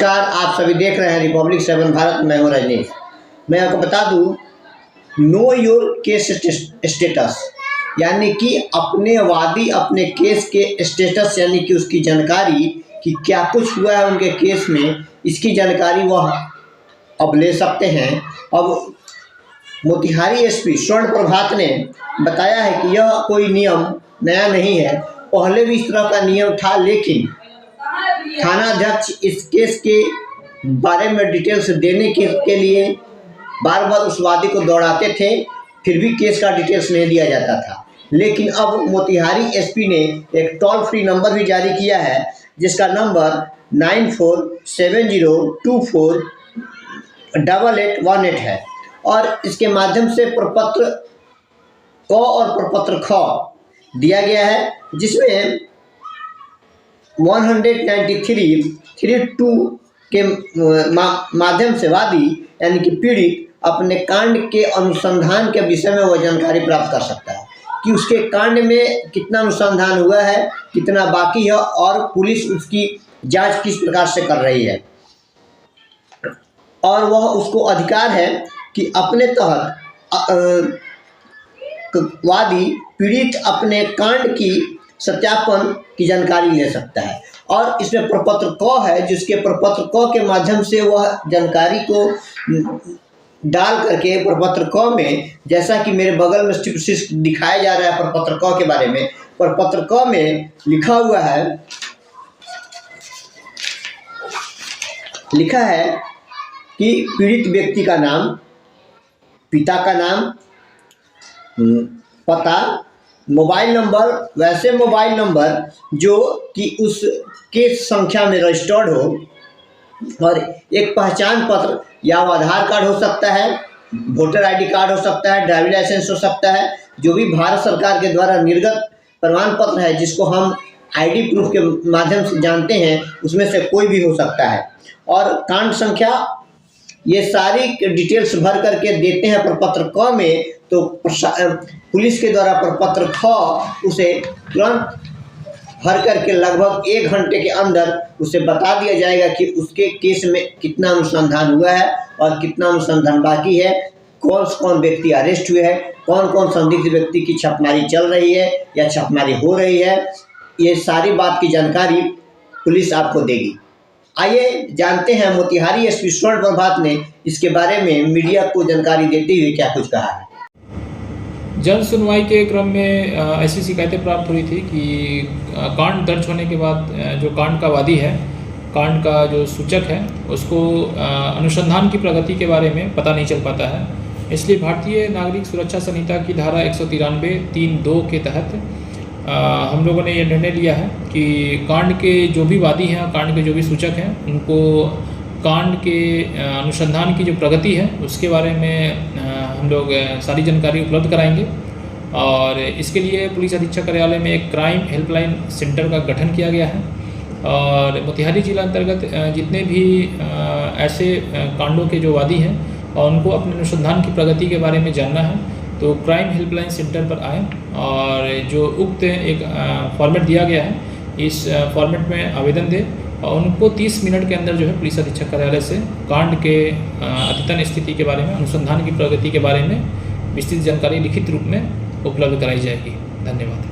नमस्कार, आप सभी देख रहे हैं रिपब्लिक 7 भारत। मैं हूं रजनीश। मैं आपको बता दूं, नो योर केस स्टेटस यानी कि अपने वादी अपने केस के स्टेटस यानी कि उसकी जानकारी कि क्या कुछ हुआ है उनके केस में, इसकी जानकारी वह अब ले सकते हैं। अब मोतिहारी एसपी स्वर्ण प्रभात ने बताया है कि यह कोई नियम नया नहीं है, पहले भी इस तरह का नियम था, लेकिन थानाध्यक्ष इस केस के बारे में डिटेल्स देने के लिए बार बार उस वादी को दौड़ाते थे, फिर भी केस का डिटेल्स नहीं दिया जाता था। लेकिन अब मोतिहारी एसपी ने एक टोल फ्री नंबर भी जारी किया है, जिसका नंबर 9470248818 है, और इसके माध्यम से प्रपत्र क और प्रपत्र ख दिया गया है, जिसमें 193(3)(2) के माध्यम से वादी यानी कि पीड़ित अपने कांड के अनुसंधान के विषय में वह जानकारी प्राप्त कर सकता है कि उसके कांड में कितना अनुसंधान हुआ है, कितना बाकी है, और पुलिस उसकी जांच किस प्रकार से कर रही है। और वह उसको अधिकार है कि अपने तहत वादी पीड़ित अपने कांड की सत्यापन की जानकारी ले सकता है। और इसमें प्रपत्र क है, जिसके प्रपत्र क के माध्यम से वह जानकारी को डाल करके प्रपत्र क में, जैसा कि मेरे बगल में दिखाया जा रहा है प्रपत्र क के बारे में, प्रपत्र क में लिखा है कि पीड़ित व्यक्ति का नाम, पिता का नाम, पता, मोबाइल नंबर, वैसे मोबाइल नंबर जो कि उस केस संख्या में रजिस्टर्ड हो, और एक पहचान पत्र या आधार कार्ड हो सकता है, वोटर आईडी कार्ड हो सकता है, ड्राइविंग लाइसेंस हो सकता है, जो भी भारत सरकार के द्वारा निर्गत प्रमाण पत्र है, जिसको हम आईडी प्रूफ के माध्यम से जानते हैं, उसमें से कोई भी हो सकता है। और कांड संख्या, ये सारी डिटेल्स भर करके देते हैं प्रपत्र क में, तो पुलिस के द्वारा प्रपत्र ख उसे तुरंत भर करके लगभग 1 घंटे के अंदर उसे बता दिया जाएगा कि उसके केस में कितना अनुसंधान हुआ है और कितना अनुसंधान बाकी है, कौन कौन व्यक्ति अरेस्ट हुए हैं, कौन कौन संदिग्ध व्यक्ति की छापेमारी चल रही है या छापेमारी हो रही है। ये सारी बात की जानकारी पुलिस आपको देगी। आइए जानते हैं मोतिहारी एसपी स्वर्ण प्रभात ने इसके बारे में मीडिया को जानकारी देते हुए क्या कुछ कहा है। जन सुनवाई के क्रम में ऐसी शिकायतें प्राप्त हुई थी कि कांड दर्ज होने के बाद जो कांड का वादी है, कांड का जो सूचक है, उसको अनुसंधान की प्रगति के बारे में पता नहीं चल पाता है। इसलिए भारतीय नागरिक सुरक्षा संहिता की धारा 193(3)(2) के तहत हम लोगों ने ये निर्णय लिया है कि कांड के जो भी वादी हैं, कांड के जो भी सूचक हैं, उनको कांड के अनुसंधान की जो प्रगति है उसके बारे में हम लोग सारी जानकारी उपलब्ध कराएंगे। और इसके लिए पुलिस अधीक्षक कार्यालय में एक क्राइम हेल्पलाइन सेंटर का गठन किया गया है, और मोतिहारी जिला अंतर्गत जितने भी ऐसे कांडों के जो वादी हैं और उनको अपने अनुसंधान की प्रगति के बारे में जानना है, तो क्राइम हेल्पलाइन सेंटर पर आएँ, और जो उक्त एक फॉर्मेट दिया गया है, इस फॉर्मेट में आवेदन दें, और उनको 30 मिनट के अंदर जो है पुलिस अधीक्षक कार्यालय से कांड के अद्यतन स्थिति के बारे में, अनुसंधान की प्रगति के बारे में विस्तृत जानकारी लिखित रूप में उपलब्ध कराई जाएगी। धन्यवाद।